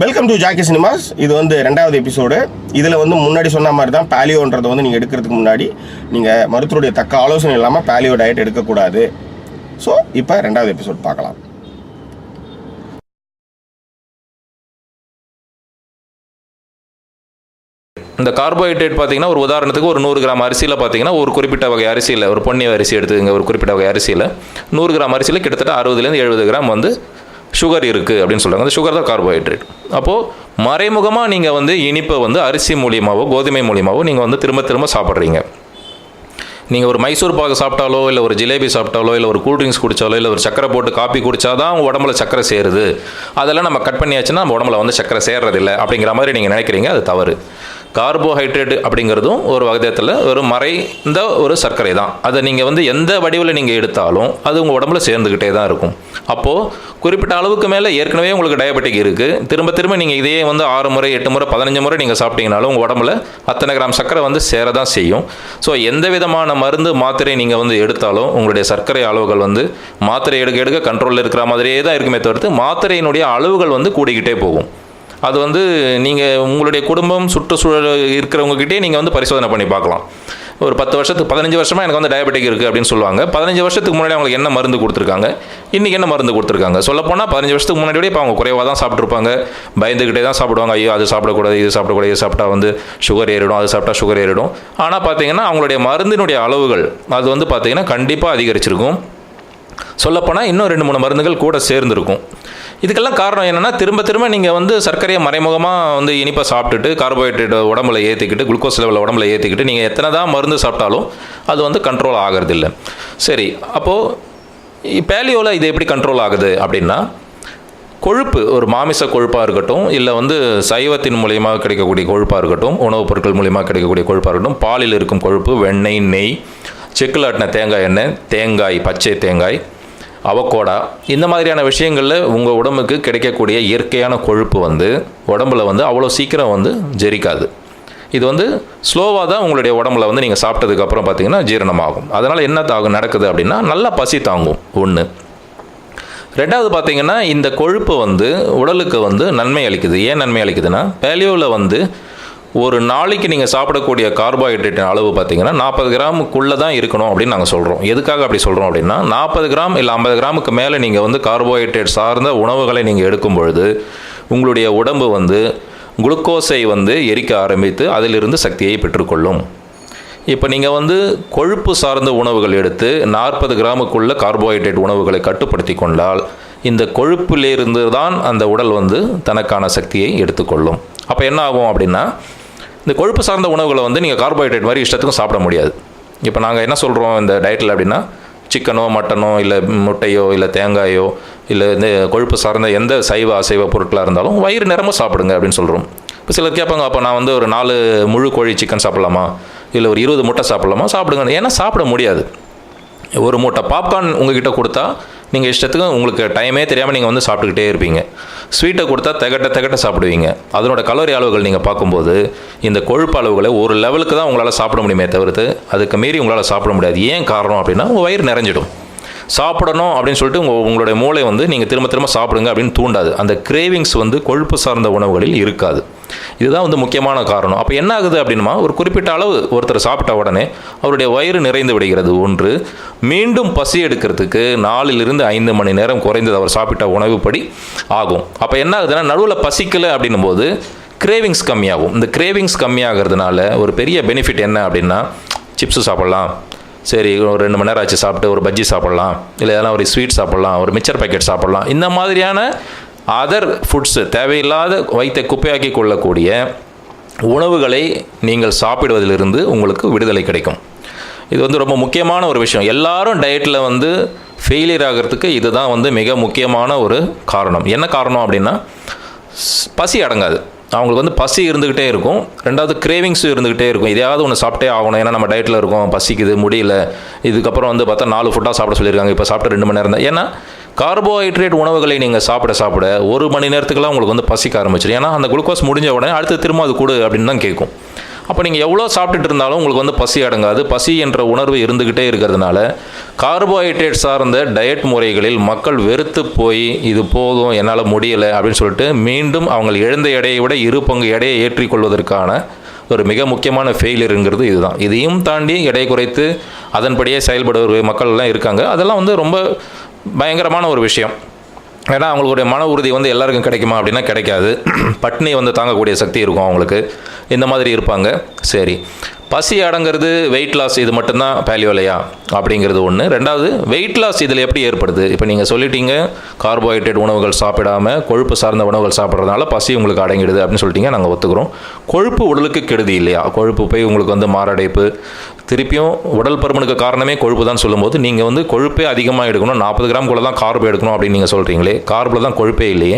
Welcome to Jackie cinemas. இது வந்து 2வது எபிசோடு. இதில் வந்து முன்னாடி சொன்ன மாதிரி தான் பாலியோன்றதை வந்து நீங்கள் எடுக்கிறதுக்கு முன்னாடி நீங்கள் மருத்துவருடைய தக்க ஆலோசனை இல்லாமல் பாலியோ டயட் எடுக்கக்கூடாது. ஸோ இப்போ 2வது எபிசோட் பார்க்கலாம். இந்த கார்போஹைட்ரேட் பார்த்தீங்கன்னா ஒரு உதாரணத்துக்கு ஒரு 100 கிராம் அரிசியில் பார்த்தீங்கன்னா ஒரு குறிப்பிட்ட வகை அரிசியில் ஒரு பொன்னி அரிசி எடுத்துங்க. ஒரு குறிப்பிட்ட வகை அரிசியில் 100 கிராம் அரிசியில் கிட்டத்தட்ட 60 70 கிராம் வந்து சுகர் இருக்குது அப்படின்னு சொல்கிறாங்க. அந்த சுகர் தான் கார்போஹைட்ரேட். அப்போது மறைமுகமாக நீங்கள் வந்து இனிப்பை வந்து அரிசி மூலியமாகவோ கோதுமை மூலியமாகவோ நீங்கள் வந்து திரும்ப திரும்ப சாப்பிட்றீங்க. நீங்கள் ஒரு மைசூர் பாகு சாப்பிட்டாலோ இல்லை ஒரு ஜிலேபி சாப்பிட்டாலோ இல்லை ஒரு கூல்ட்ரிங்க்ஸ் குடித்தாலோ இல்லை ஒரு சக்கரை போட்டு காப்பி குடித்தா தான் உங்கள் உடம்புல சக்கரை சேருது, அதெல்லாம் நம்ம கட் பண்ணியாச்சுன்னா நம்ம உடம்புல வந்து சக்கரை சேர்றதில்லை அப்படிங்கிற மாதிரி நீங்கள் நினைக்கிறீங்க. அது தவறு. கார்போஹைட்ரேட் அப்படிங்கிறதும் ஒரு வகத்தில் ஒரு மறைந்த ஒரு சர்க்கரை தான். அதை நீங்கள் வந்து எந்த வடிவில் நீங்கள் எடுத்தாலும் அது உங்கள் உடம்புல சேர்ந்துக்கிட்டே தான் இருக்கும். அப்போது குறிப்பிட்ட அளவுக்கு மேலே ஏற்கனவே உங்களுக்கு டயபெட்டிக் இருக்குது, திரும்ப திரும்ப நீங்கள் இதையே வந்து 6 முறை 8 முறை 15 முறை நீங்கள் சாப்பிட்டீங்கனாலும் உங்கள் உடம்புல அத்தனை கிராம் சர்க்கரை வந்து சேர தான் செய்யும். ஸோ எந்த விதமான மருந்து மாத்திரை நீங்கள் வந்து எடுத்தாலும் உங்களுடைய சர்க்கரை அளவுகள் வந்து மாத்திரை எடுக்க எடுக்க கண்ட்ரோலில் இருக்கிற மாதிரியே தான் இருக்குமே தவிர்த்து மாத்திரையினுடைய அளவுகள் வந்து கூடிக்கிட்டே போகும். அது வந்து நீங்கள் உங்களுடைய குடும்பம் சுற்றுச்சூழல் இருக்கிறவங்ககிட்டே நீங்கள் வந்து பரிசோதனை பண்ணி பார்க்கலாம். ஒரு 10 வருஷத்துக்கு 15 வருஷமாக எனக்கு வந்து டயபெட்டிக் இருக்குது அப்படின்னு சொல்லுவாங்க. 15 வருஷத்துக்கு முன்னாடி அவங்களுக்கு என்ன மருந்து கொடுத்துருக்காங்க, இன்றைக்கி என்ன மருந்து கொடுத்துருக்காங்க. சொல்லப்போனால் 15 வருஷத்துக்கு முன்னாடி விட இப்போ அவங்க குறைவாக தான் சாப்பிட்ருப்பாங்க, பயந்துக்கிட்டே தான் சாப்பிடுவாங்க. ஐயோ அது சாப்பிடக்கூடாது, இது சாப்பிடக்கூடாது, இது சாப்பிட்டா வந்து சுகர் ஏறிடும், அது சாப்பிட்டா சுகர் ஏறிடும். ஆனால் பார்த்தீங்கன்னா அவங்களுடைய மருந்தினுடைய அளவுகள் அது வந்து பார்த்திங்கன்னா கண்டிப்பாக அதிகரிச்சிருக்கும். சொல்லப்போனால் இன்னும் 2-3 மருந்துகள் கூட சேர்ந்துருக்கும். இதுக்கெல்லாம் காரணம் என்னென்னா திரும்ப திரும்ப நீங்கள் வந்து சர்க்கரையை மறைமுகமாக வந்து இனிப்பாக சாப்பிட்டுட்டு கார்போஹைட்ரேட் உடம்புல ஏற்றிக்கிட்டு குளுக்கோஸ் லெவலில் உடம்புல ஏற்றிக்கிட்டு நீங்கள் எத்தனை தான் மருந்து சாப்பிட்டாலும் அது வந்து கண்ட்ரோல் ஆகிறதில்ல. சரி, அப்போது பேலியோவில் இது எப்படி கண்ட்ரோல் ஆகுது அப்படின்னா, கொழுப்பு ஒரு மாமிச கொழுப்பாக இருக்கட்டும் இல்லை வந்து சைவத்தின் மூலியமாக கிடைக்கக்கூடிய கொழுப்பாக இருக்கட்டும், உணவுப் பொருட்கள் மூலியமாக கிடைக்கக்கூடிய கொழுப்பாக இருக்கட்டும், பாலில் இருக்கும் கொழுப்பு, வெண்ணெய், நெய், செக்கில் ஆட்டின தேங்காய் எண்ணெய், தேங்காய், பச்சை தேங்காய், அவகோடா, இந்த மாதிரியான விஷயங்களில் உங்கள் உடம்புக்கு கிடைக்கக்கூடிய இயற்கையான கொழுப்பு வந்து உடம்புல வந்து அவ்வளோ சீக்கிரம் வந்து ஜெரிக்காது. இது வந்து ஸ்லோவாக தான் உங்களுடைய உடம்புல வந்து நீங்கள் சாப்பிட்டதுக்கப்புறம் பார்த்திங்கன்னா ஜீரணமாகும். அதனால் என்ன நடக்குது அப்படின்னா நல்லா பசி தாங்கும். 1. 2வது பார்த்திங்கன்னா இந்த கொழுப்பு வந்து உடலுக்கு வந்து நன்மை அளிக்குது. ஏன் நன்மை அளிக்குதுன்னா, பேலியோவில் வந்து ஒரு நாளைக்கு நீங்கள் சாப்பிடக்கூடிய கார்போஹைட்ரேட்டின் அளவு பார்த்திங்கன்னா 40 கிராமுக்குள்ளே தான் இருக்கணும் அப்படின்னு நாங்கள் சொல்கிறோம். எதுக்காக அப்படி சொல்கிறோம் அப்படின்னா, 40 கிராம் இல்லை 50 கிராமுக்கு மேலே நீங்கள் வந்து கார்போஹைட்ரேட் சார்ந்த உணவுகளை நீங்கள் எடுக்கும் பொழுது உங்களுடைய உடம்பு வந்து குளுக்கோஸை வந்து எரிக்க ஆரம்பித்து அதிலிருந்து சக்தியை பெற்றுக்கொள்ளும். இப்போ நீங்கள் வந்து கொழுப்பு சார்ந்த உணவுகள் எடுத்து 40 கிராமுக்குள்ள கார்போஹைட்ரேட் உணவுகளை கட்டுப்படுத்தி கொண்டால் இந்த கொழுப்பிலிருந்து தான் அந்த உடல் வந்து தனக்கான சக்தியை எடுத்துக்கொள்ளும். அப்போ என்ன ஆகும் அப்படின்னா, இந்த கொழுப்பு சார்ந்த உணவுகளை வந்து நீங்கள் கார்போஹைட்ரேட் மாதிரி இஷ்டத்துக்கும் சாப்பிட முடியாது. இப்போ நாங்கள் என்ன சொல்கிறோம் இந்த டயட்டில் அப்படின்னா, சிக்கனோ மட்டனோ இல்லை முட்டையோ இல்லை தேங்காயோ இல்லை இந்த கொழுப்பு சார்ந்த எந்த சைவ அசைவ பொருட்களாக இருந்தாலும் வயிறு நிரம்ப சாப்பிடுங்க அப்படின்னு சொல்கிறோம். இப்போ சிலர் கேட்பாங்க, அப்போ நான் வந்து ஒரு 4 முழு கோழி சிக்கன் சாப்பிட்லாமா, இல்லை ஒரு 20 முட்டை சாப்பிட்லாமா? சாப்பிடுங்க. ஏன்னா சாப்பிட முடியாது. ஒரு மூட்டை பாப்கார்ன் உங்ககிட்ட கொடுத்தா நீங்கள் இஷ்டத்துக்கு உங்களுக்கு டைமே தெரியாமல் நீங்கள் வந்து சாப்பிட்டுக்கிட்டே இருப்பீங்க. ஸ்வீட்டை கொடுத்தா திகட்ட சாப்பிடுவீங்க. அதனோட கலோரி அளவுகள் நீங்கள் பார்க்கும்போது இந்த கொழுப்பு அளவுகளை ஒரு லெவலுக்கு தான் உங்களால் சாப்பிட முடியுமே தவிர்த்து அதுக்கு மீறி உங்களால் சாப்பிட முடியாது. ஏன் காரணம் அப்படின்னா, உங்கள் வயிறு நிறைஞ்சிடும். சாப்பிடணும் அப்படின்னு சொல்லிட்டு உங்களுடைய மூளை வந்து நீங்கள் திரும்ப திரும்ப சாப்பிடுங்க அப்படின்னு தூண்டாது. அந்த கிரேவிங்ஸ் வந்து கொழுப்பு சார்ந்த உணவுகளில் இருக்காது. இதுதான் வந்து முக்கியமான காரணம். அப்போ என்ன ஆகுது அப்படின்னா, ஒரு குறிப்பிட்ட அளவு ஒருத்தர் சாப்பிட்ட உடனே அவருடைய வயிறு நிறைந்து விடுகிறது. 1. மீண்டும் பசி எடுக்கிறதுக்கு 4 to 5 மணி நேரம் குறைந்தது அவர் சாப்பிட்ட உணவுப்படி ஆகும். அப்போ என்ன ஆகுதுன்னா, நடுவில் பசிக்கலை அப்படின்னும் போது கிரேவிங்ஸ் கம்மியாகும். இந்த கிரேவிங்ஸ் கம்மியாகிறதுனால ஒரு பெரிய பெனிஃபிட் என்ன அப்படின்னா, சிப்ஸு சாப்பிட்லாம், சரி ஒரு 2 மணி நேரம் ஆச்சு சாப்பிட்டு ஒரு பஜ்ஜி சாப்பிட்லாம், இல்லை எதனா ஒரு ஸ்வீட் சாப்பிட்லாம், ஒரு மிச்சர் பேக்கெட் சாப்பிட்லாம். இந்த மாதிரியான அதர் ஃபுட்ஸு, தேவையில்லாத வயிற்றை குப்பையாக்கி கொள்ளக்கூடிய உணவுகளை நீங்கள் சாப்பிடுவதிலிருந்து உங்களுக்கு விடுதலை கிடைக்கும். இது வந்து ரொம்ப முக்கியமான ஒரு விஷயம். எல்லாரும் டயட்டில் வந்து ஃபெயிலியர் ஆகிறதுக்கு இதுதான் வந்து மிக முக்கியமான ஒரு காரணம். என்ன காரணம் அப்படின்னா, பசி அடங்காது. அவங்களுக்கு வந்து பசி இருந்துக்கிட்டே இருக்கும். 2வது கிரேவிங்ஸும் இருந்துக்கிட்டே இருக்கும். இதையாவது ஒன்று சாப்பிட்டே ஆகணும், ஏன்னா நம்ம டயட்டில் இருக்கோம், பசிக்குது, முடியல. இதுக்கப்புறம் வந்து பார்த்தா 4 ஃபுட்டாக சாப்பிட சொல்லியிருக்காங்க, இப்போ சாப்பிட்டு 2 மணி நேரம் தான். ஏன்னா கார்போஹைட்ரேட் உணவுகளை நீங்கள் சாப்பிட 1 மணி நேரத்துக்குலாம் உங்களுக்கு வந்து பசிக்க ஆரம்பிச்சிடும். ஏன்னா அந்த குளுக்கோஸ் முடிஞ்ச உடனே அடுத்து திரும்ப அது கொடு அப்படின்னு தான் கேட்கும். அப்போ நீங்கள் எவ்வளோ சாப்பிட்டுட்டு இருந்தாலும் உங்களுக்கு வந்து பசி அடங்காது. பசி என்ற உணர்வு இருந்துக்கிட்டே இருக்கிறதுனால கார்போஹைட்ரேட் சார்ந்த டயட் முறைகளில் மக்கள் வெறுத்து போய் இது போதும் என்னால் முடியலை அப்படின்னு சொல்லிட்டு மீண்டும் அவங்க இழந்த எடையை விட 2 பங்கு எடையை ஏற்றிக்கொள்வதற்கான ஒரு மிக முக்கியமான ஃபெயிலியருங்கிறது இதுதான். இதையும் தாண்டி எடை குறைத்து அதன்படியே செயல்படுற மக்கள்லாம் இருக்காங்க. அதெல்லாம் வந்து ரொம்ப பயங்கரமான ஒரு விஷயம். ஏன்னா அவங்களுடைய மன உறுதி வந்து எல்லாருக்கும் கிடைக்குமா அப்படின்னா கிடைக்காது. பட்னி வந்து தாங்கக்கூடிய சக்தி இருக்கும் அவங்களுக்கு. இந்த மாதிரி இருப்பாங்க. சரி, பசி அடங்கிறது, வெயிட் லாஸ் இது மட்டும்தான் பேலியோலையா அப்படிங்கிறது ஒன்று. ரெண்டாவது, வெயிட் லாஸ் இதில் எப்படி ஏற்படுது? இப்போ நீங்கள் சொல்லிட்டீங்க கார்போஹைட்ரேட் உணவுகள் சாப்பிடாமல் கொழுப்பு சார்ந்த உணவுகள் சாப்பிட்றதுனால பசி உங்களுக்கு அடங்கிடுது அப்படின்னு சொல்லிட்டீங்க, நாங்கள் ஒத்துக்கிறோம். கொழுப்பு உடலுக்கு கெடுதி இல்லையா? கொழுப்பு போய் உங்களுக்கு வந்து மாரடைப்பு, திருப்பியும் உடல் பருமனுக்கு காரணமே கொழுப்பு தான் சொல்லும்போது நீங்கள் வந்து கொழுப்பே அதிகமாக எடுக்கணும், 40 கிராம் கூட தான் கார்பு எடுக்கணும் அப்படின்னு நீங்கள் சொல்கிறீங்களே, கார்பில் தான் கொழுப்பே இல்லையே,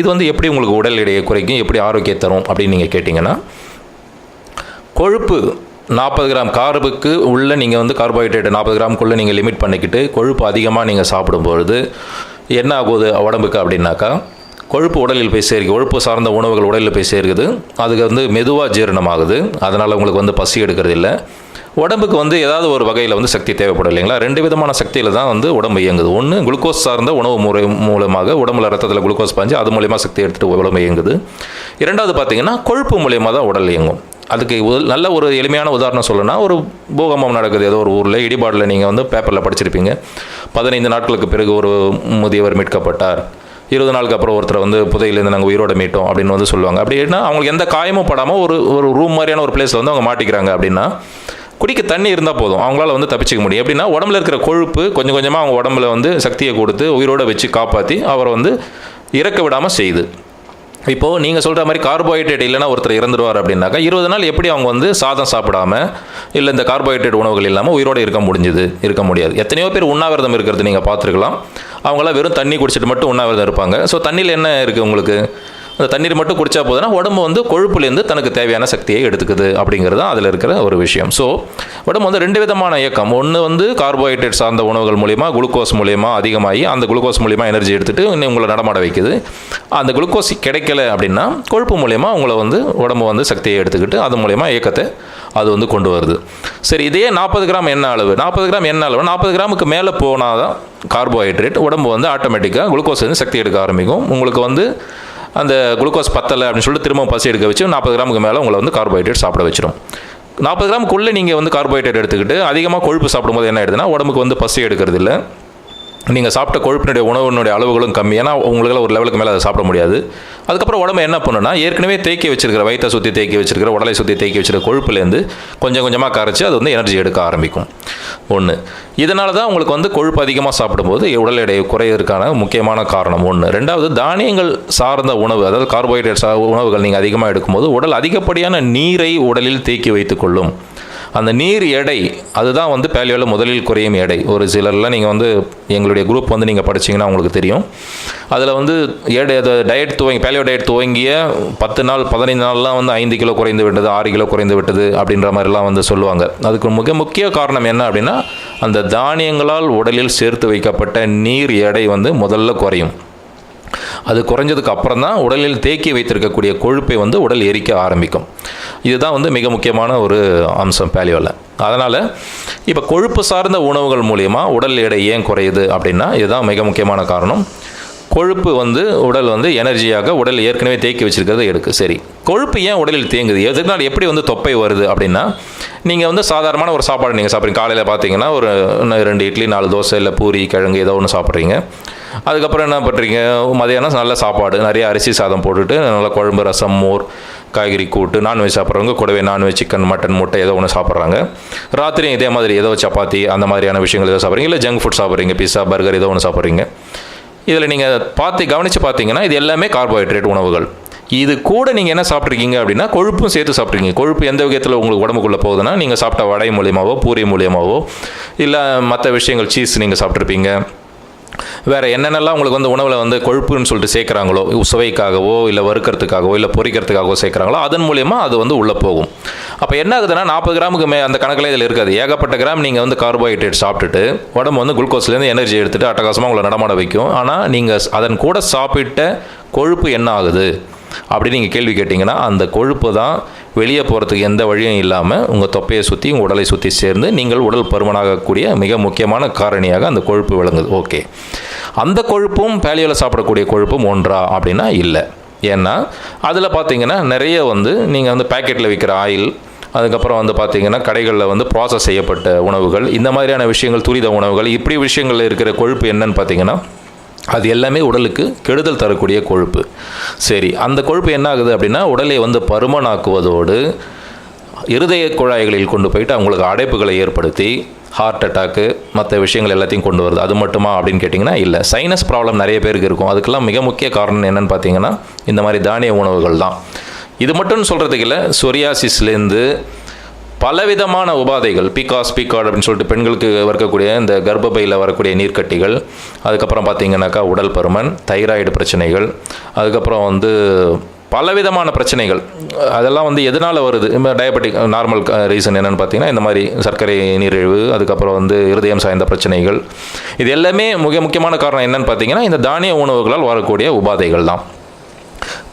இது வந்து எப்படி உங்களுக்கு உடல் எடையை குறைக்கும், எப்படி ஆரோக்கியம் தரும் அப்படின்னு நீங்கள் கேட்டிங்கன்னா, கொழுப்பு 40 கிராம் கார்புக்கு உள்ள நீங்கள் வந்து கார்போஹைட்ரேட் 40 கிராமுக்குள்ளே நீங்கள் லிமிட் பண்ணிக்கிட்டு கொழுப்பு அதிகமாக நீங்கள் சாப்பிடும்பொழுது என்ன ஆகுது உடம்புக்கு அப்படின்னாக்கா, கொழுப்பு உடலில் போய் சேர்க்கு, கொழுப்பு சார்ந்த உணவுகள் உடலில் போய் சேர்க்குது. அதுக்கு வந்து மெதுவாக ஜீரணமாகுது. அதனால் உங்களுக்கு வந்து பசி எடுக்கிறது இல்லை. உடம்புக்கு வந்து ஏதாவது ஒரு வகையில் வந்து சக்தி தேவைப்படும் இல்லைங்களா? 2 விதமான சக்தியில் தான் வந்து உடம்பு இயங்குது. ஒன்று, குளுக்கோஸ் சார்ந்த உணவு முறை மூலமாக உடம்புல ரத்தத்தில் குளுக்கோஸ் பாஞ்சு அது மூலயமா சக்தி எடுத்துகிட்டு உடம்பு இயங்குது. இரண்டாவது பார்த்தீங்கன்னா கொழுப்பு மூலயமா தான் உடல் இயங்கும். அதுக்கு நல்ல ஒரு எளிமையான உதாரணம் சொல்லணும்னா, ஒரு பூகம்பம் நடக்குது ஏதோ ஒரு ஊரில், இடிபாடில் நீங்கள் வந்து பேப்பரில் படிச்சிருப்பீங்க. 15 நாட்களுக்கு பிறகு ஒரு முதியவர் மீட்கப்பட்டார், 20 நாளுக்கு அப்புறம் ஒருத்தர் வந்து புதையிலேருந்து நாங்கள் உயிரோட மீட்டோம் அப்படின்னு வந்து சொல்லுவாங்க. அப்படின்னா அவங்களுக்கு எந்த காயமும் படாமல் ஒரு ரூம் மாதிரியான ஒரு பிளேஸில் வந்து அவங்க மாட்டிக்கிறாங்க. அப்படின்னா குடிக்க தண்ணி இருந்தால் போதும், அவங்களால வந்து தப்பிச்சிக்க முடியும். எப்படின்னா உடம்புல இருக்கிற கொழுப்பு கொஞ்சம் கொஞ்சமாக அவங்க உடம்புல வந்து சக்தியை கொடுத்து உயிரோட வச்சு காப்பாற்றி அவரை வந்து இறக்க விடாமல் செய்யுது. இப்போது நீங்கள் சொல்கிற மாதிரி கார்போஹைட்ரேட் இல்லைனா ஒருத்தர் இறந்துருவார் அப்படின்னாக்கா 20 நாள் எப்படி அவங்க வந்து சாதம் சாப்பிடாம இல்லை இந்த கார்போஹைட்ரேட் உணவுகள் இல்லாமல் உயிரோடு இருக்க முடியாது. எத்தனையோ பேர் உண்ணாவிரதம் இருக்கிறது நீங்கள் பார்த்துருக்கலாம். அவங்களாம் வெறும் தண்ணி குடிச்சிட்டு மட்டும் உண்ணாவிரதம் இருப்பாங்க. ஸோ தண்ணியில் என்ன இருக்குது உங்களுக்கு? அந்த தண்ணீர் மட்டும் குடித்தா போதுன்னா உடம்பு வந்து கொழுப்புலேருந்து தனக்கு தேவையான சக்தியை எடுத்துக்குது அப்படிங்கிறது தான் அதில் இருக்கிற ஒரு விஷயம். ஸோ உடம்பு வந்து 2 விதமான இயக்கம். ஒன்று வந்து கார்போஹைட்ரேட் சார்ந்த உணவுகள் மூலிமா குளுக்கோஸ் மூலிமா அதிகமாகி அந்த குளுக்கோஸ் மூலிமா எனர்ஜி எடுத்துகிட்டு உங்களை நடமாட வைக்குது. அந்த குளுக்கோஸ் கிடைக்கல அப்படின்னா கொழுப்பு மூலிமா உங்களை வந்து உடம்பு வந்து சக்தியை எடுத்துக்கிட்டு அது மூலிமா இயக்கத்தை அது வந்து கொண்டு வருது. சரி, இதே 40 கிராம் எண்ணெய் அளவு 40 கிராமுக்கு மேலே போனால் தான் கார்போஹைட்ரேட் உடம்பு வந்து ஆட்டோமேட்டிக்காக குளுக்கோஸ் வந்து சக்தி எடுக்க ஆரம்பிக்கும். உங்களுக்கு வந்து அந்த குளுக்கோஸ் பத்தலை அப்படின்னு சொல்லிட்டு திரும்ப பசி எடுக்க வச்சு 40 கிராமுக்கு மேலே உங்களை வந்து கார்போஹைட்ரேட் சாப்பிட வச்சிடும். 40 கிராமுக்குள்ளே நீங்கள் வந்து கார்போஹைட்ரேட் எடுத்துக்கிட்டு அதிகமாக கொழுப்பு சாப்பிடும்போது என்ன ஆயிடுதுன்னா உடம்புக்கு வந்து பசி எடுக்கிறது இல்லை. நீங்கள் சாப்பிட்ட கொழுப்பினுடைய உணவுனுடைய அளவுகளும் கம்மி. ஏன்னா உங்களால் ஒரு லெவலுக்கு மேலே அதை சாப்பிட முடியாது. அதுக்கப்புறம் உடம்பு என்ன பண்ணுன்னா ஏற்கனவே தேக்கி வச்சிருக்கிற வயிற்றை சுற்றி தேக்கி வச்சிருக்கிற உடலை சுற்றி தேக்கி வச்சிருக்கிற கொழுப்புலேருந்து கொஞ்சம் கொஞ்சமாக கரைச்சி அது வந்து எனர்ஜி எடுக்க ஆரம்பிக்கும். ஒன்று, இதனால தான் உங்களுக்கு வந்து கொழுப்பு அதிகமாக சாப்பிடும்போது உடல் எடை குறையிறதுக்கான முக்கியமான காரணம் ஒன்று. ரெண்டாவது, தானியங்கள் சார்ந்த உணவு, அதாவது கார்போஹைட்ரேட் உணவுகள் நீங்கள் அதிகமாக எடுக்கும்போது உடல் அதிகப்படியான நீரை உடலில் தேக்கி வைத்துக்கொள்ளும். அந்த நீர் எடை அதுதான் வந்து பேலியோவில் முதலில் குறையும் எடை. ஒரு சிலர்லாம் நீங்கள் வந்து எங்களுடைய குரூப் வந்து நீங்கள் படிச்சிங்கன்னா உங்களுக்கு தெரியும். அதில் வந்து டயட் பேலியோ டயட் துவங்கிய 10 நாள் 15 நாள்லாம் வந்து 5 கிலோ குறைந்து விட்டது, 6 கிலோ குறைந்து விட்டது அப்படின்ற மாதிரிலாம் வந்து சொல்லுவாங்க. அதுக்கு மிக முக்கிய காரணம் என்ன அப்படின்னா அந்த தானியங்களால் உடலில் சேர்த்து வைக்கப்பட்ட நீர் எடை வந்து முதல்ல குறையும். அது குறைஞ்சதுக்கு அப்புறம் தான் உடலில் தேக்கி வைத்திருக்கக்கூடிய கொழுப்பை வந்து உடல் எரிக்க ஆரம்பிக்கும். இதுதான் வந்து மிக முக்கியமான ஒரு அம்சம் பேலியோவில். அதனால் இப்போ கொழுப்பு சார்ந்த உணவுகள் மூலிமா உடல் எடை ஏன் குறையுது அப்படின்னா இதுதான் மிக முக்கியமான காரணம். கொழுப்பு வந்து உடல் வந்து எனர்ஜியாக உடல் ஏற்கனவே தேக்கி வச்சிருக்கிறத எடுக்கு. சரி, கொழுப்பு ஏன் உடலில் தேங்குது? எதுக்குனால எப்படி வந்து தொப்பை வருது அப்படின்னா, நீங்கள் வந்து சாதாரணமான ஒரு சாப்பாடு நீங்கள் சாப்பிட்றீங்க. காலையில் பார்த்தீங்கன்னா ஒரு 2 இட்லி 4 தோசை இல்லை பூரி கிழங்கு ஏதோ ஒன்று சாப்பிட்றீங்க. அதுக்கப்புறம் என்ன பண்ணுறீங்க, மதியானம் நல்ல சாப்பாடு நிறைய அரிசி சாதம் போட்டுட்டு நல்ல குழம்பு ரசம் மோர் காய்கறி கூட்டு, நான்வெஜ் சாப்பிட்றவங்க கூடவே நான்வெஜ் சிக்கன் மட்டன் முட்டை ஏதோ ஒன்று சாப்பிட்றாங்க. ராத்திரியும் இதே மாதிரி ஏதோ சப்பாத்தி அந்த மாதிரியான விஷயங்கள் ஏதோ சாப்பிட்றீங்க. இல்லை ஜங்க் ஃபுட் சாப்பிட்றீங்க, பிஸ்ஸா பர்கர் ஏதோ ஒன்று சாப்பிட்றீங்க. இதில் நீங்கள் கவனித்து பார்த்தீங்கன்னா இது எல்லாமே கார்போஹைட்ரேட் உணவுகள். இது கூட நீங்கள் என்ன சாப்பிட்ருக்கீங்க அப்படின்னா கொழுப்பும் சேர்த்து சாப்பிட்ருக்கீங்க. கொழுப்பு எந்த விதத்தில் உங்களுக்கு உடம்புக்குள்ளே போகுதுன்னா நீங்கள் சாப்பிட்ட வடை மூலியமாவோ பூரி மூலியமாவோ இல்லை மற்ற விஷயங்கள் சீஸ் நீங்கள் சாப்பிட்ருப்பீங்க. வேறு என்னென்னலாம் உங்களுக்கு வந்து உணவில் வந்து கொழுப்புன்னு சொல்லிட்டு சேர்க்குறாங்களோ, சுவைக்காகவோ இல்லை வறுக்கிறதுக்காகவோ இல்லை பொரிக்கிறதுக்காகவோ சேர்க்குறாங்களோ அதன் மூலயமா அது வந்து உள்ளே போகும். அப்போ என்ன ஆகுதுன்னா 40 கிராமுக்கு அந்த கணக்கில் இதில் இருக்காது. ஏகப்பட்ட கிராம் நீங்கள் வந்து கார்போஹைட்ரேட் சாப்பிட்டுட்டு உடம்பு வந்து குளுக்கோஸ்லேருந்து எனர்ஜி எடுத்துகிட்டு அட்டகாசமாக உங்களை நடமாட வைக்கும். ஆனால் நீங்கள் அதன் கூட சாப்பிட்ட கொழுப்பு என்ன ஆகுது? அப்படின்னு நீங்கள் கேள்வி கேட்டிங்கன்னா அந்த கொழுப்பு தான் வெளியே போகிறதுக்கு எந்த வழியும் இல்லாமல் உங்கள் தொப்பையை சுற்றி உங்கள் உடலை சுற்றி சேர்ந்து நீங்கள் உடல் பருமனாகக்கூடிய மிக முக்கியமான காரணியாக அந்த கொழுப்பு விளங்குது. ஓகே, அந்த கொழுப்பும் பேலியோவில் சாப்பிடக்கூடிய கொழுப்பும் ஒன்றா அப்படின்னா இல்லை. ஏன்னா அதில் பார்த்தீங்கன்னா நிறைய நீங்கள் பேக்கெட்டில் விற்கிற ஆயில், அதுக்கப்புறம் பார்த்தீங்கன்னா கடைகளில் ப்ராசஸ் செய்யப்பட்ட உணவுகள், இந்த மாதிரியான விஷயங்கள், துரித உணவுகள், இப்படி விஷயங்களில் இருக்கிற கொழுப்பு என்னன்னு பார்த்தீங்கன்னா அது எல்லாமே உடலுக்கு கெடுதல் தரக்கூடிய கொழுப்பு. சரி, அந்த கொழுப்பு என்ன ஆகுது அப்படின்னா உடலை பருமனாக்குவதோடு இருதய குழாய்களில் கொண்டு போயிட்டு அவங்களுக்கு அடைப்புகளை ஏற்படுத்தி ஹார்ட் அட்டாக்கு மற்ற விஷயங்கள் எல்லாத்தையும் கொண்டு வருது. அது மட்டுமா அப்படின்னு கேட்டிங்கன்னா இல்லை. சைனஸ் ப்ராப்ளம் நிறைய பேருக்கு இருக்கும். அதுக்கெல்லாம் மிக முக்கிய காரணம் என்னென்னு பார்த்தீங்கன்னா இந்த மாதிரி தானிய உணவுகள் தான். இது மட்டும் சொல்கிறதுக்கு இல்லை, சொரியாசிஸ்லேருந்து பலவிதமான உபாதைகள், பிகாஸ் அப்படின்னு சொல்லிட்டு பெண்களுக்கு வரக்கூடிய இந்த கர்ப்பப்பையில் வரக்கூடிய நீர்க்கட்டிகள், அதுக்கப்புறம் பார்த்தீங்கன்னாக்கா உடல் பருமன், தைராய்டு பிரச்சனைகள், அதுக்கப்புறம் பலவிதமான பிரச்சனைகள், அதெல்லாம் எதனால் வருது? டயபெட்டிக் நார்மல் ரீசன் என்னென்னு பார்த்தீங்கன்னா இந்த மாதிரி சர்க்கரை நீரிழிவு, அதுக்கப்புறம் இருதயம் சார்ந்த பிரச்சனைகள், இது எல்லாமே மிக முக்கியமான காரணம் என்னென்னு பார்த்தீங்கன்னா இந்த தானிய உணவுகளால் வரக்கூடிய உபாதைகள் தான்.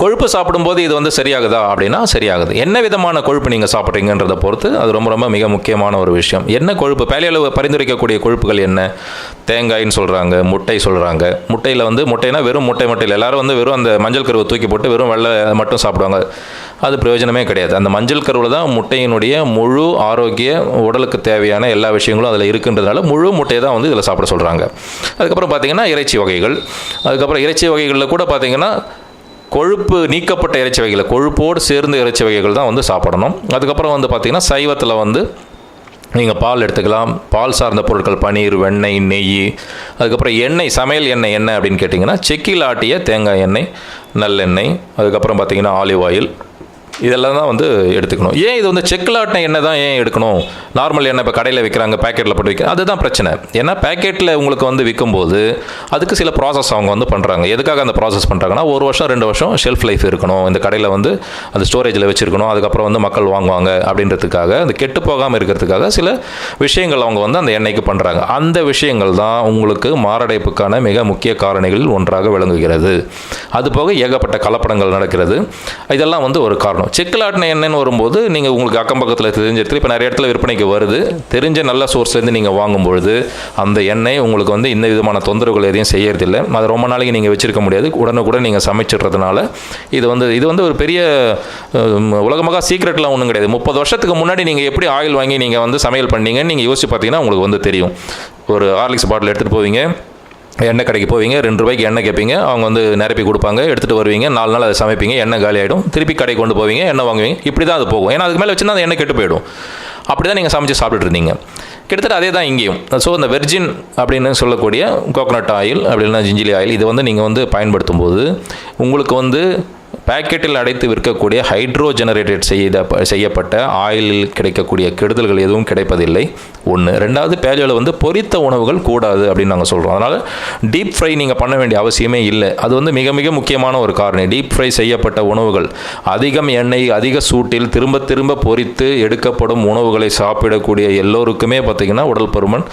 கொழுப்பு சாப்பிடும்போது இது சரியாகுதா அப்படின்னா சரியாகுது. என்ன விதமான கொழுப்பு நீங்கள் சாப்பிட்றீங்கன்றதை பொறுத்து அது ரொம்ப ரொம்ப மிக முக்கியமான ஒரு விஷயம். என்ன கொழுப்பு பேலியோவில் பரிந்துரைக்கக்கூடிய கொழுப்புகள் என்ன? தேங்காயின்னு சொல்கிறாங்க, முட்டை சொல்கிறாங்க. முட்டையில் முட்டைனா வெறும் முட்டை மட்டும் இல்லை, எல்லோரும் வெறும் அந்த மஞ்சள் கருவை தூக்கி போட்டு வெறும் வெள்ளை மட்டும் சாப்பிடுவாங்க. அது பிரயோஜனமே கிடையாது. அந்த மஞ்சள் கருவில் தான் முட்டையினுடைய முழு ஆரோக்கிய உடலுக்கு தேவையான எல்லா விஷயங்களும் அதில் இருக்குன்றதுனால முழு முட்டையை தான் இதில் சாப்பிட சொல்கிறாங்க. அதுக்கப்புறம் பார்த்திங்கன்னா இறைச்சி வகைகள், அதுக்கப்புறம் இறைச்சி வகைகளில் கூட பார்த்திங்கன்னா கொழுப்பு நீக்கப்பட்ட இறைச்சி வகைகள், கொழுப்போடு சேர்ந்து இறைச்சி வகைகள் தான் சாப்பிடணும். அதுக்கப்புறம் பார்த்திங்கன்னா சைவத்தில் நீங்கள் பால் எடுத்துக்கலாம். பால் சார்ந்த பொருட்கள், பனீர், வெண்ணெய், நெய், அதுக்கப்புறம் எண்ணெய், சமையல் எண்ணெய் என்ன அப்படின்னு கேட்டிங்கன்னா செக்கில் ஆட்டிய தேங்காய் எண்ணெய், நல்லெண்ணெய், அதுக்கப்புறம் பார்த்திங்கன்னா ஆலிவ் ஆயில், இதெல்லாம் தான் எடுத்துக்கணும். ஏன் இது செக்கில் ஆட்டின எண்ணெய் தான் ஏன் எடுக்கணும்? நார்மல் எண்ணெய் இப்போ கடையில் விற்கிறாங்க, பேக்கெட்டில் போட்டு விற்க, அதுதான் பிரச்சனை. ஏன்னா பேக்கெட்டில் உங்களுக்கு விற்கும்போது அதுக்கு சில ப்ராசஸ் அவங்க பண்ணுறாங்க. எதுக்காக அந்த ப்ராசஸ் பண்ணுறாங்கன்னா 1 வருஷம் 2 வருஷம் ஷெல்ஃப் லைஃப் இருக்கணும், இந்த கடையில் அது ஸ்டோரேஜில் வச்சுருக்கணும், அதுக்கப்புறம் மக்கள் வாங்குவாங்க அப்படின்றதுக்காக, அது கெட்டு போகாமல் இருக்கிறதுக்காக சில விஷயங்கள் அவங்க அந்த எண்ணெய்க்கு பண்ணுறாங்க. அந்த விஷயங்கள் தான் உங்களுக்கு மாரடைப்புக்கான மிக முக்கிய காரணிகளில் ஒன்றாக விளங்குகிறது. அதுபோக ஏகப்பட்ட கலப்படங்கள் நடக்கிறது. இதெல்லாம் ஒரு காரணம். செக்கில் ஆட்டின எண்ணெய்னு வரும்போது நீங்கள் உங்களுக்கு அக்கம் பக்கத்தில் தெரிஞ்ச இடத்துல இப்போ நிறைய இடத்துல விற்பனைக்கு வருது, தெரிஞ்ச நல்ல சோர்ஸ்லேருந்து நீங்கள் வாங்கும்பொழுது அந்த எண்ணெய் உங்களுக்கு இந்த விதமான தொந்தரவுகள் எதையும் செய்யறதில்லை. அது ரொம்ப நாளைக்கு நீங்கள் வச்சிருக்க முடியாது. உடனுக்குடன் நீங்கள் சமைச்சிடுறதுனால இது ஒரு பெரிய உலகமாக சீக்ரெட்லாம் ஒன்றும் கிடையாது. 30 வருஷத்துக்கு முன்னாடி நீங்கள் எப்படி ஆயில் வாங்கி நீங்கள் சமையல் பண்ணீங்கன்னு நீங்கள் யோசிச்சு பார்த்தீங்கன்னா உங்களுக்கு தெரியும். ஒரு ஹார்லிக்ஸ் பாட்டில் எடுத்துகிட்டு போவீங்க, எண்ணெய் கடைக்கு போவீங்க, 2 ரூபாய்க்கு எண்ணெய் கேட்பீங்க, அவங்க நிரப்பி கொடுப்பாங்க, எடுத்துகிட்டு வருவீங்க, 4 நாள் அதை சமைப்பீங்க, எண்ணெய் காலி ஆகிடும், திருப்பி கடைக்கு கொண்டு போவீங்க, எண்ணெய் வாங்குவீங்க. இப்படி தான் அது போகும். ஏன்னா அதுக்கு மேலே வச்சுன்னா அந்த எண்ணெய் கெட்டு போயிடும். அப்படி தான் நீங்கள் சமைச்சு சாப்பிட்டுட்டு இருந்தீங்க. கிட்டத்தட்ட அதே தான் இங்கேயும். ஸோ இந்த வெர்ஜின் அப்படின்னு சொல்லக்கூடிய கோகோனட் ஆயில் அப்படின்னா ஜிஞ்சிலி ஆயில், இது நீங்கள் பயன்படுத்தும் போது உங்களுக்கு பேக்கெட்டில் அடைத்து விற்கக்கூடிய ஹைட்ரோ ஜெனரேட்டட் செய்யப்பட்ட ஆயிலில் கிடைக்கக்கூடிய கெடுதல்கள் எதுவும் கிடைப்பதில்லை. 1. 2வது பேலியோவில் பொரித்த உணவுகள் கூடாது அப்படின்னு நாங்கள் சொல்கிறோம். அதனால் டீப் ஃப்ரை நீங்கள் பண்ண வேண்டிய அவசியமே இல்லை. அது மிக மிக முக்கியமான ஒரு காரணம். டீப் ஃப்ரை செய்யப்பட்ட உணவுகள், அதிகம் எண்ணெய், அதிக சூட்டில் திரும்ப திரும்ப பொரித்து எடுக்கப்படும் உணவுகளை சாப்பிடக்கூடிய எல்லோருக்குமே பார்த்திங்கன்னா உடல் பருமன்,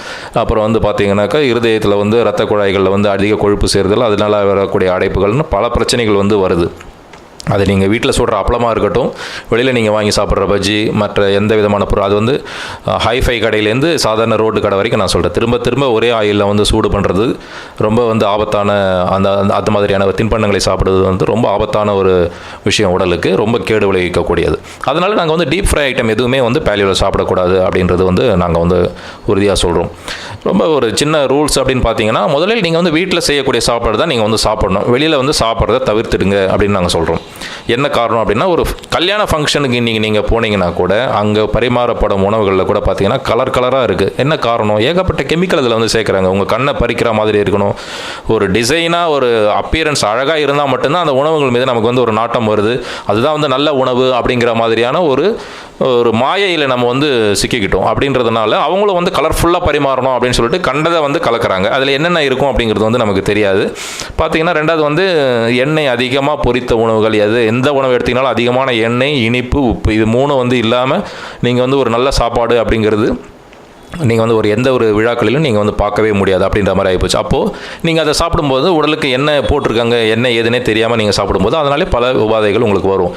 அப்புறம் பார்த்திங்கனாக்கா இருதயத்தில் இரத்த குழாய்களில் அதிக கொழுப்பு சேருதல், அதனால் வரக்கூடிய அடைப்புகள்னு பல பிரச்சனைகள் வருது. அது நீங்கள் வீட்டில் சுடுற அப்பளமாக இருக்கட்டும், வெளியில் நீங்கள் வாங்கி சாப்பிட்ற பஜ்ஜி, மற்ற எந்த விதமான பொருள், அது ஹைஃபை கடையிலேருந்து சாதாரண ரோட்டு கடை வரைக்கும் நான் சொல்கிறேன். திரும்ப திரும்ப ஒரே ஆயிலில் சூடு பண்ணுறது ரொம்ப ஆபத்தான, அந்த மாதிரியான தின்பண்டங்களை சாப்பிடுறது ரொம்ப ஆபத்தான ஒரு விஷயம், உடலுக்கு ரொம்ப கேடு விளைவிக்கக்கூடியது. அதனால் நாங்கள் டீப் ஃப்ரை ஐட்டம் எதுவுமே பேலியோவில் சாப்பிடக்கூடாது அப்படின்றது நாங்கள் உறுதியாக சொல்கிறோம். ரொம்ப ஒரு சின்ன ரூல்ஸ் அப்படின்னு பார்த்தீங்கன்னா, முதலில் நீங்கள் வீட்டில் செய்யக்கூடிய சாப்பாடு தான் நீங்கள் சாப்பிடணும். வெளியில் சாப்பிட்றத தவிர்த்துடுங்க அப்படின்னு நாங்கள் சொல்கிறோம். என்ன காரணம் அப்படின்னா, ஒரு கல்யாண ஃபங்க்ஷனுக்கு நீங்கள் போனீங்கன்னா கூட அங்கே பரிமாறப்படும் உணவுகளில் கூட பார்த்தீங்கன்னா கலராக இருக்குது. என்ன காரணம்? ஏகப்பட்ட கெமிக்கல் அதில் சேர்க்குறாங்க. உங்கள் கண்ணை பறிக்கிற மாதிரி இருக்கணும், ஒரு டிசைனாக ஒரு அப்பியரன்ஸ் அழகாக இருந்தால் மட்டும்தான் அந்த உணவுகள் மீது நமக்கு ஒரு நாட்டம் வருது. அதுதான் நல்ல உணவு அப்படிங்கிற மாதிரியான ஒரு மாயையில் நம்ம சிக்கிக்கிட்டோம். அப்படின்றதுனால அவங்களும் கலர்ஃபுல்லாக பரிமாறணும் அப்படின்னு சொல்லிட்டு கண்டதை கலக்கிறாங்க. அதில் என்னென்ன இருக்கும் அப்படிங்கிறது நமக்கு தெரியாது. பார்த்தீங்கன்னா 2வது எண்ணெய் அதிகமாக பொரித்த உணவுகள், எந்த உணவு எடுத்தீங்கனாலும் அதிகமான எண்ணெய், இனிப்பு, உப்பு, இது 3 இல்லாமல் நீங்கள் ஒரு நல்ல சாப்பாடு அப்படிங்கிறது நீங்கள் வந்து எந்த ஒரு விழாக்களிலும் நீங்கள் வந்து பார்க்கவே முடியாது அப்படின்ற மாதிரி ஆகிப்போச்சு. அப்போது நீங்கள் அதை சாப்பிடும்போது உடலுக்கு என்ன போட்டிருக்காங்க என்ன ஏதுன்னே தெரியாமல் நீங்கள் சாப்பிடும்போது அதனாலே பல உபாதைகள் உங்களுக்கு வரும்.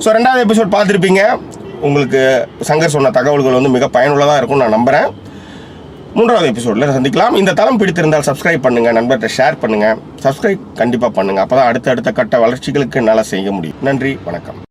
ஸோ 2வது எபிசோட் பார்த்துருப்பீங்க. உங்களுக்கு சங்கர் சொன்ன தகவல்கள் வந்து மிக பயனுள்ளதாக இருக்கும்னு நான் நம்புகிறேன். 3வது எபிசோடில் சந்திக்கலாம். இந்த தளம் பிடித்திருந்தால் சப்ஸ்கிரைப் பண்ணுங்கள், நண்பர்கிட்ட ஷேர் பண்ணுங்கள், சப்ஸ்கிரைப் கண்டிப்பாக பண்ணுங்கள். அப்போ தான் அடுத்த கட்ட வளர்ச்சிகளுக்கு என்னால் செய்ய முடியும். நன்றி, வணக்கம்.